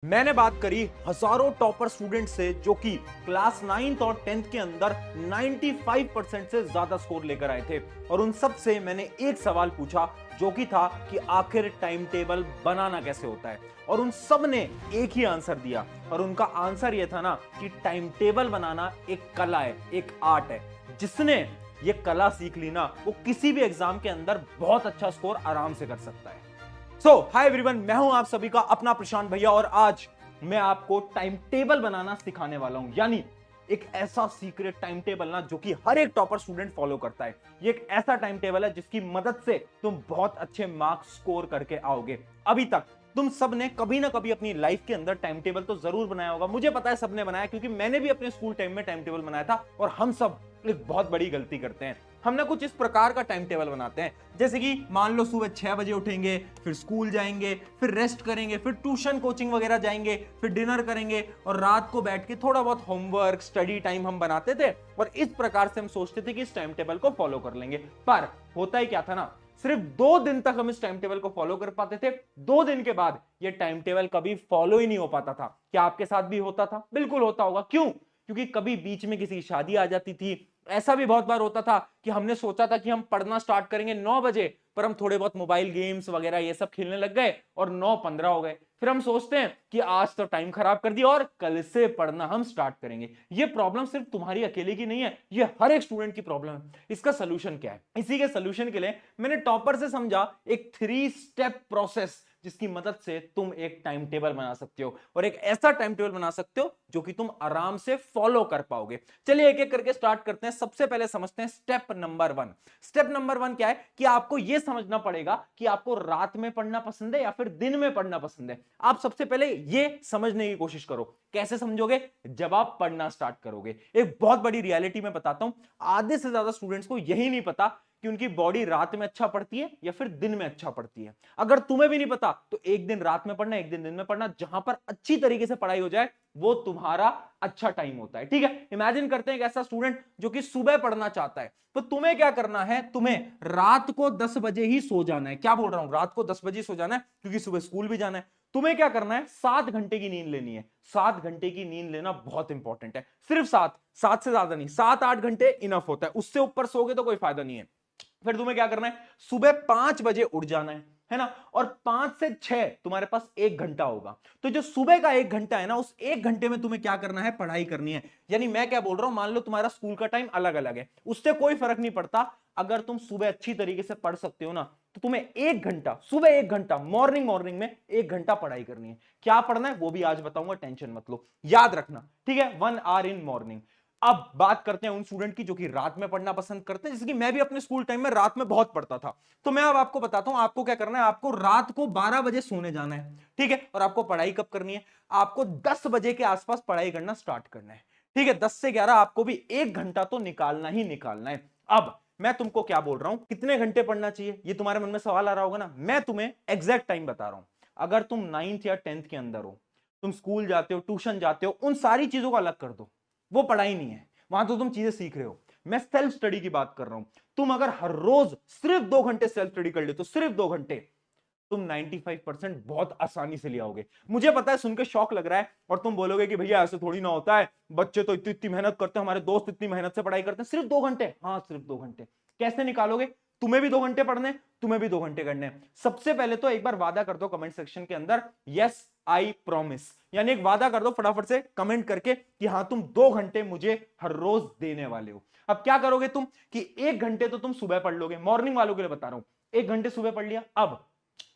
मैंने बात करी हजारों टॉपर स्टूडेंट से जो कि क्लास 9th और 10th के अंदर 95% से ज्यादा स्कोर लेकर आए थे और उन सब से मैंने एक सवाल पूछा जो कि था कि आखिर टाइम टेबल बनाना कैसे होता है और उन सब ने एक ही आंसर दिया और उनका आंसर यह था ना कि टाइम टेबल बनाना एक कला है, एक आर्ट है। जिसने ये कला सीख ली ना वो किसी भी एग्जाम के अंदर बहुत अच्छा स्कोर आराम से कर सकता है। हाय एवरीवन, मैं हूं आप सभी का अपना प्रशांत भैया और आज मैं आपको टाइम टेबल बनाना सिखाने वाला हूं। यानी एक ऐसा सीक्रेट टाइम टेबल ना जो कि हर एक टॉपर स्टूडेंट फॉलो करता है। ये एक ऐसा टाइम टेबल है जिसकी मदद से तुम बहुत अच्छे मार्क्स स्कोर करके आओगे। अभी तक तुम सब ने कभी ना कभी अपनी लाइफ के अंदर टाइम टेबल तो जरूर बनाया होगा। मुझे पता है सबने बनाया क्योंकि मैंने भी अपने स्कूल टाइम में टाइम टेबल बनाया था और हम सब एक बहुत बड़ी गलती करते हैं। हम ना कुछ इस प्रकार का टाइम टेबल बनाते हैं जैसे कि मान लो सुबह 6 बजे उठेंगे, फिर स्कूल जाएंगे, फिर रेस्ट करेंगे, फिर ट्यूशन कोचिंग वगैरह जाएंगे, फिर डिनर करेंगे और रात को बैठ के थोड़ा बहुत होमवर्क स्टडी टाइम हम बनाते थे और इस प्रकार से हम सोचते थे कि इस टाइम टेबल को फॉलो कर लेंगे। पर होता ही क्या था ना, सिर्फ 2 दिन तक हम इस टाइम टेबल को फॉलो कर पाते थे। 2 दिन के बाद ये टाइम टेबल कभी फॉलो ही नहीं हो पाता था। क्या आपके साथ भी होता था? बिल्कुल होता होगा। क्यों? क्योंकि कभी बीच में किसी की शादी आ जाती थी। ऐसा भी बहुत बार होता था कि हमने सोचा था कि हम पढ़ना स्टार्ट करेंगे 9 बजे, पर हम थोड़े बहुत मोबाइल गेम्स वगैरह ये सब खेलने लग गए और 9:15 हो गए। फिर हम सोचते हैं कि आज तो टाइम खराब कर दिया और कल से पढ़ना हम स्टार्ट करेंगे। ये प्रॉब्लम सिर्फ तुम्हारी अकेले की नहीं है, ये हर एक स्टूडेंट की प्रॉब्लम है। इसका सोल्यूशन क्या है? इसी के सोल्यूशन के लिए मैंने टॉपर से समझा एक 3 स्टेप प्रोसेस जिसकी मदद से तुम एक टाइम टेबल बना सकते हो और एक ऐसा टाइम टेबल बना सकते हो जो कि तुम आराम से फॉलो कर पाओगे। चलिए एक एक करके स्टार्ट करते हैं। सबसे पहले समझते हैं स्टेप नंबर 1। स्टेप नंबर 1 क्या है कि आपको यह समझना पड़ेगा कि आपको रात में पढ़ना पसंद है या फिर दिन में पढ़ना पसंद है। आप सबसे पहले यह समझने की कोशिश करो। कैसे समझोगे? जब आप पढ़ना स्टार्ट करोगे। एक बहुत बड़ी रियलिटी में बताता हूं, आधे से ज्यादा स्टूडेंट्स को यही नहीं पता कि उनकी बॉडी रात में अच्छा पढ़ती है या फिर दिन में अच्छा पढ़ती है। अगर तुम्हें भी नहीं पता तो एक दिन रात में पढ़ना, एक दिन में पढ़ना, जहां पर अच्छी तरीके से पढ़ाई हो जाए वो तुम्हारा अच्छा टाइम होता है। ठीक है, इमेजिन करते हैं एक ऐसा स्टूडेंट जो कि सुबह पढ़ना चाहता है, तो तुम्हें क्या करना है? तुम्हें रात को 10 बजे ही सो जाना है। क्या बोल रहा हूं? रात को 10 बजे सो जाना है क्योंकि सुबह स्कूल भी जाना है। तुम्हें क्या करना है? 7 घंटे की नींद लेनी है। 7 घंटे की नींद लेना बहुत इंपॉर्टेंट है। सिर्फ 7 से ज्यादा नहीं, 7-8 घंटे इनफ होता है। उससे ऊपर सोगे तो कोई फायदा नहीं है। फिर तुम्हें क्या करना है? सुबह 5 बजे उठ जाना है ना, और 5 से 6 तुम्हारे पास 1 घंटा होगा। तो जो सुबह का 1 घंटा है ना, उस 1 घंटे में तुम्हें क्या करना है? पढ़ाई करनी है। यानी मैं क्या बोल रहा हूं, मान लो तुम्हारा स्कूल का टाइम अलग अलग है, उससे कोई फर्क नहीं पड़ता। अगर तुम सुबह अच्छी तरीके से पढ़ सकते हो ना, तो तुम्हें 1 घंटा, सुबह 1 घंटा, मॉर्निंग में 1 घंटा पढ़ाई करनी है। क्या पढ़ना है वो भी आज बताऊंगा, टेंशन मत लो, याद रखना। ठीक है, 1 आवर इन मॉर्निंग। अब बात करते हैं उन स्टूडेंट की जो कि रात में पढ़ना पसंद करते हैं। जैसे कि मैं भी अपने स्कूल टाइम में रात में बहुत पढ़ता था। तो मैं अब आपको बताता हूं आपको क्या करना है। आपको रात को 12 बजे सोने जाना है। ठीक है, और आपको पढ़ाई कब करनी है? आपको 10 बजे के आसपास पढ़ाई करना स्टार्ट करना है। ठीक है, 10 से 11 आपको भी 1 घंटा तो निकालना ही निकालना है। अब मैं तुमको क्या बोल रहा हूं, कितने घंटे पढ़ना चाहिए, ये तुम्हारे मन में सवाल आ रहा होगा ना। मैं तुम्हें एग्जैक्ट टाइम बता रहा हूं। अगर तुम 9th या 10th के अंदर हो, तुम स्कूल जाते हो, ट्यूशन जाते हो, उन सारी चीजों को अलग कर दो, वो पढ़ाई नहीं है। वहां तो तुम चीजें सीख रहे हो। मैं सेल्फ स्टडी की बात कर रहा हूं। तुम अगर हर रोज सिर्फ 2 घंटे सेल्फ स्टडी कर ले तो सिर्फ 2 घंटे तुम 95% बहुत आसानी से ले आओगे। मुझे पता है सुन के शौक लग रहा है और तुम बोलोगे कि भैया ऐसे थोड़ी ना होता है, बच्चे तो इतनी इतनी मेहनत करते हैं, हमारे दोस्त इतनी मेहनत से पढ़ाई करते हैं, सिर्फ 2 घंटे। हाँ, सिर्फ 2 घंटे कैसे निकालोगे? तुम्हें भी 2 घंटे पढ़ने, तुम्हें भी 2 घंटे करने। सबसे पहले तो एक बार वादा कर दो कमेंट सेक्शन के अंदर, यस आई प्रॉमिस, यानी एक वादा कर दो फटाफट से कमेंट करके कि हाँ तुम 2 घंटे मुझे हर रोज देने वाले हो। अब क्या करोगे तुम कि 1 घंटे तो तुम सुबह पढ़ लोगे। मॉर्निंग वालों के लिए बता रहा हूं, 1 घंटे सुबह पढ़ लिया। अब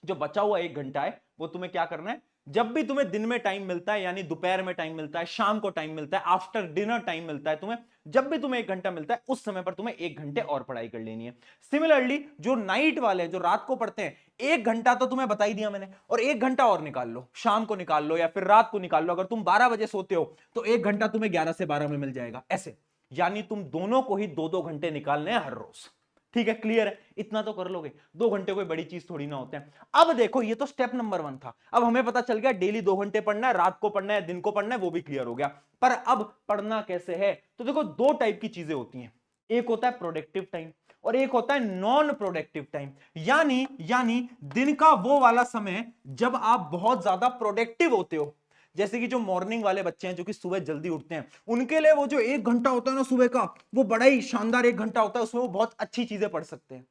जो बचा हुआ 1 घंटा है वो तुम्हें क्या करना है? जब भी तुम्हें दिन में टाइम मिलता है, यानी दोपहर में टाइम मिलता है, शाम को टाइम मिलता है, आफ्टर डिनर टाइम मिलता है, तुम्हें जब भी तुम्हें 1 घंटा मिलता है उस समय पर तुम्हें 1 घंटे और पढ़ाई कर लेनी है। सिमिलरली जो नाइट वाले हैं, जो रात को पढ़ते हैं, 1 घंटा तो तुम्हें बता ही दिया मैंने, और 1 घंटा और निकाल लो, शाम को निकाल लो या फिर रात को निकाल लो। अगर तुम 12 बजे सोते हो तो 1 घंटा तुम्हें 11 से 12 में मिल जाएगा। ऐसे यानी तुम दोनों को ही 2-2 घंटे निकालने हैं हर रोज। ठीक है, क्लियर है? इतना तो कर लोगे। 2 घंटे कोई बड़ी चीज थोड़ी ना होते हैं। अब देखो, ये तो स्टेप नंबर 1 था। अब हमें पता चल गया डेली 2 घंटे पढ़ना है, रात को पढ़ना है, दिन को पढ़ना है, वो भी क्लियर हो गया। पर अब पढ़ना कैसे है? तो देखो, 2 टाइप की चीजें होती हैं। एक होता है प्रोडक्टिव टाइम और एक होता है नॉन प्रोडक्टिव टाइम। यानी दिन का वो वाला समय जब आप बहुत ज्यादा प्रोडक्टिव होते हो, जैसे कि जो मॉर्निंग वाले बच्चे हैं जो कि सुबह जल्दी उठते हैं, उनके लिए वो जो 1 घंटा होता है ना सुबह का, वो बड़ा ही शानदार 1 घंटा होता है, उसमें वो बहुत अच्छी चीजें पढ़ सकते हैं,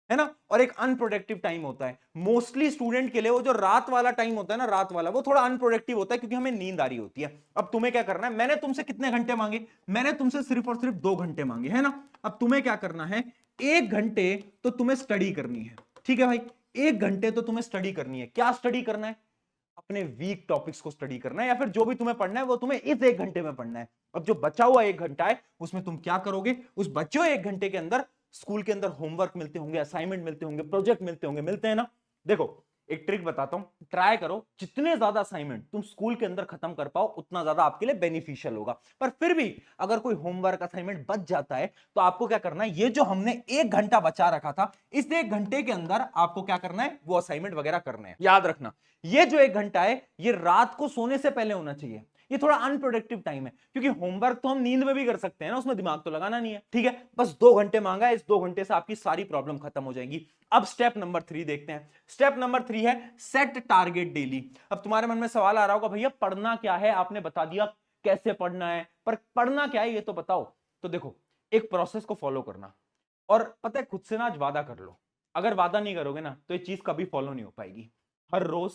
है ना। और एक अनप्रोडक्टिव टाइम होता है मोस्टली स्टूडेंट के लिए, वो जो रात वाला टाइम होता है ना, रात वाला, वो थोड़ा अनप्रोडक्टिव होता है क्योंकि हमें नींद आ रही होती है। अब तुम्हें क्या करना है, मैंने तुमसे कितने घंटे मांगे, मैंने तुमसे सिर्फ और सिर्फ 2 घंटे मांगे, है ना। अब तुम्हें क्या करना है, 1 घंटे तो तुम्हें स्टडी करनी है, ठीक है भाई, 1 घंटे तो तुम्हें स्टडी करनी है। क्या स्टडी करना है, अपने वीक टॉपिक्स को स्टडी करना है, या फिर जो भी तुम्हें पढ़ना है वो तुम्हें इस 1 घंटे में पढ़ना है। अब जो बचा हुआ 1 घंटा है उसमें तुम क्या करोगे, उस बचे हुए 1 घंटे के अंदर स्कूल के अंदर होमवर्क मिलते होंगे, असाइनमेंट मिलते होंगे, प्रोजेक्ट मिलते होंगे, मिलते हैं ना। देखो एक ट्रिक बताता हूं, ट्राई करो, जितने ज्यादा असाइनमेंट तुम स्कूल के अंदर खत्म कर पाओ उतना ज्यादा आपके लिए बेनिफिशियल होगा। पर फिर भी अगर कोई होमवर्क असाइनमेंट बच जाता है तो आपको क्या करना है, ये जो हमने 1 घंटा बचा रखा था, इस 1 घंटे के अंदर आपको क्या करना है, वो असाइनमेंट वगैरह करने हैं। याद रखना, ये जो 1 घंटा है ये रात को सोने से पहले होना चाहिए। ये थोड़ा अनप्रोडक्टिव टाइम है क्योंकि होमवर्क तो हम नींद में भी कर सकते हैं ना, उसमें दिमाग तो लगाना नहीं है, ठीक है। बस 2 घंटे मांगा है, इस 2 घंटे से आपकी सारी प्रॉब्लम खत्म हो जाएगी। अब स्टेप नंबर 3 देखते हैं। स्टेप नंबर 3 है सेट टारगेट डेली। अब तुम्हारे मन में सवाल आ रहा होगा, भैया पढ़ना क्या है, आपने बता दिया कैसे पढ़ना है, पर पढ़ना क्या है ये तो बताओ। तो देखो, एक प्रोसेस को फॉलो करना, और पता है खुद से ना आज वादा कर लो, अगर वादा नहीं करोगे ना तो ये चीज कभी फॉलो नहीं हो पाएगी। हर रोज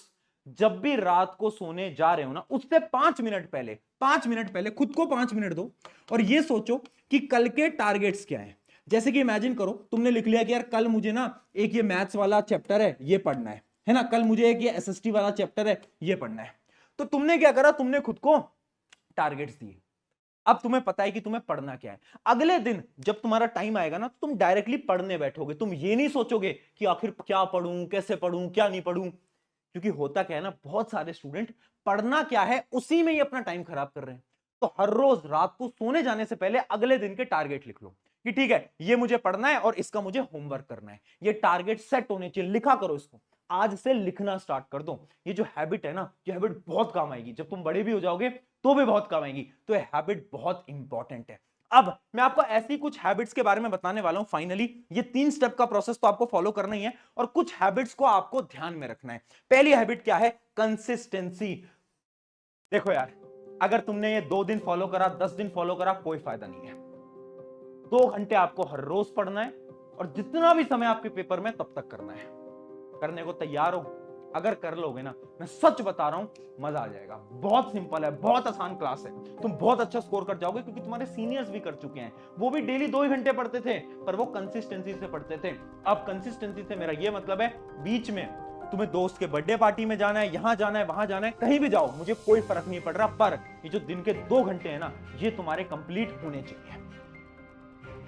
जब भी रात को सोने जा रहे हो ना, उससे 5 मिनट पहले खुद को 5 मिनट दो और ये सोचो कि कल के टारगेट्स क्या हैं। जैसे कि इमेजिन करो, तुमने लिख लिया कि यार कल मुझे ना एक ये मैथ्स वाला चैप्टर है ये पढ़ना है ना, कल मुझे एक ये एसएसटी वाला चैप्टर है ये पढ़ना है। तो तुमने क्या करा, तुमने खुद को टारगेट्स दिए। अब तुम्हें पता है कि तुम्हें पढ़ना क्या है। अगले दिन जब तुम्हारा टाइम आएगा ना, तो तुम डायरेक्टली पढ़ने बैठोगे, तुम ये नहीं सोचोगे कि आखिर क्या पढ़ूं, कैसे पढ़ूं, क्या नहीं पढ़ूं। क्योंकि होता क्या है ना, बहुत सारे स्टूडेंट पढ़ना क्या है उसी में ही अपना टाइम खराब कर रहे हैं। तो हर रोज रात को सोने जाने से पहले अगले दिन के टारगेट लिख लो कि ठीक है ये मुझे पढ़ना है और इसका मुझे होमवर्क करना है। ये टारगेट सेट होने चाहिए, लिखा करो इसको, आज से लिखना स्टार्ट कर दो। ये जो हैबिट है ना, ये हैबिट बहुत काम आएगी, जब तुम बड़े भी हो जाओगे तो भी बहुत काम आएगी। तो ये हैबिट बहुत इंपॉर्टेंट है। अब मैं आपको ऐसी कुछ हैबिट्स के बारे में बताने वाला हूं। फाइनली ये 3 स्टेप का प्रोसेस तो आपको फॉलो करना ही है और कुछ हैबिट्स को आपको ध्यान में रखना है। पहली हैबिट क्या है, कंसिस्टेंसी। देखो यार, अगर तुमने ये 2 दिन फॉलो करा, 10 दिन फॉलो करा, कोई फायदा नहीं है। 2 घंटे आपको हर रोज पढ़ना है और जितना भी समय आपके पेपर में तब तक करना है। करने को तैयार हो? अगर कर लोगे ना, मैं सच बता रहा हूं मजा आ जाएगा। बहुत सिंपल है, बहुत आसान क्लास है, तुम बहुत अच्छा स्कोर कर जाओगे क्योंकि तुम्हारे सीनियर्स भी कर चुके हैं। वो भी डेली 2 ही घंटे पढ़ते थे पर वो कंसिस्टेंसी से पढ़ते थे। अब कंसिस्टेंसी से मेरा ये मतलब है, बीच में तुम्हें दोस्त के बर्थडे पार्टी में जाना है, यहां जाना है, वहां जाना है, कहीं भी जाओ, मुझे कोई फर्क नहीं पड़ रहा, पर ये जो दिन के 2 घंटे है ना, ये तुम्हारे कंप्लीट होने चाहिए।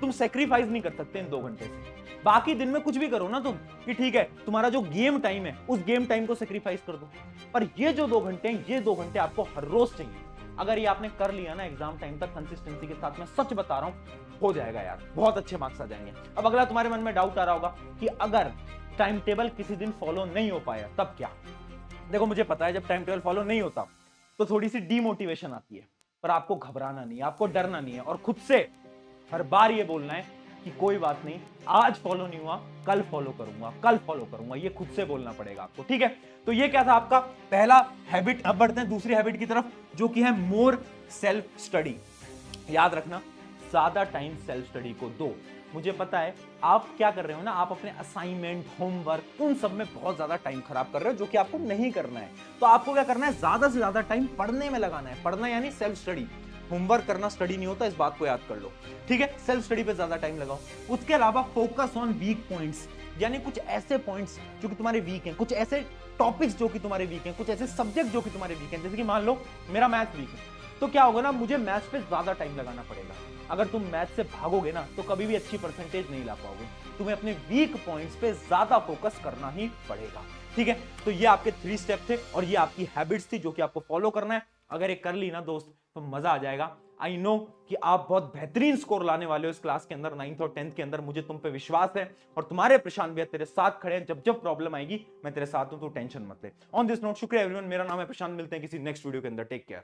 तुम सेक्रीफाइस नहीं कर सकते इन 2 घंटे से। बाकी दिन में कुछ भी करो ना तुम, कि ठीक है तुम्हारा जो गेम टाइम है उस गेम टाइम को सेक्रीफाइस कर दो, पर ये जो 2 घंटे हैं, ये 2 घंटे आपको हर रोज चाहिए। अगर ये आपने कर लिया ना एग्जाम टाइम तक कंसिस्टेंसी के साथ, मैं सच बता रहा हूं हो जाएगा यार, बहुत अच्छे मार्क्स आ जाएंगे। अब अगला तुम्हारे मन में डाउट आ रहा होगा कि अगर टाइम टेबल किसी दिन फॉलो नहीं हो पाया तब क्या। देखो मुझे पता है जब टाइम टेबल फॉलो नहीं होता तो थोड़ी सी डीमोटिवेशन आती है, पर आपको घबराना नहीं है, आपको डरना नहीं है और खुद से हर बार ये बोलना है कि कोई बात नहीं, आज फॉलो नहीं हुआ कल फॉलो करूंगा, कल फॉलो करूंगा, ये खुद से बोलना पड़ेगा आपको, ठीक है। तो ये क्या था आपका पहला हैबिट। अब बढ़ते हैं दूसरी हैबिट की तरफ जो कि है मोर सेल्फ स्टडी। याद रखना, ज्यादा टाइम सेल्फ स्टडी को दो। मुझे पता है आप क्या कर रहे हो ना, आप अपने असाइनमेंट, होमवर्क, उन सब में बहुत ज्यादा टाइम खराब कर रहे हो जो कि आपको नहीं करना है। तो आपको क्या करना है, ज्यादा से ज्यादा टाइम पढ़ने में लगाना है। पढ़ना यानी सेल्फ स्टडी, होमवर्क करना स्टडी नहीं होता, इस बात को याद कर लो, ठीक है। सेल्फ स्टडी पे ज्यादा टाइम लगाओ। उसके अलावा फोकस ऑन वीक पॉइंट्स, यानी कुछ ऐसे पॉइंट्स जो कि तुम्हारे वीक हैं, कुछ ऐसे टॉपिक्स जो कि तुम्हारे वीक हैं, कुछ ऐसे सब्जेक्ट जो कि तुम्हारे वीक हैं। जैसे कि मान लो मेरा मैथ वीक है, तो क्या होगा ना, मुझे मैथ्स पे ज्यादा टाइम लगाना पड़ेगा। अगर तुम मैथ्स से भागोगे ना तो कभी भी अच्छी परसेंटेज नहीं ला पाओगे। तुम्हें अपने वीक पॉइंट्स पे ज्यादा फोकस करना ही पड़ेगा, ठीक है। तो ये आपके 3 स्टेप थे और ये आपकी हैबिट्स थी जो कि आपको फॉलो करना है। अगर ये कर ली ना दोस्त तो मजा आ जाएगा। आई नो कि आप बहुत बेहतरीन स्कोर लाने वाले हो इस क्लास के अंदर, 9th और 10th के अंदर। मुझे तुम पे विश्वास है और तुम्हारे प्रशांत भैया तेरे साथ खड़े हैं। जब जब प्रॉब्लम आएगी मैं तेरे साथ हूं, तो टेंशन मत ले। ऑन दिस नोट, शुक्रिया एवरीवन। मेरा नाम है प्रशांत, मिलते हैं किसी नेक्स्ट वीडियो के अंदर। Take care.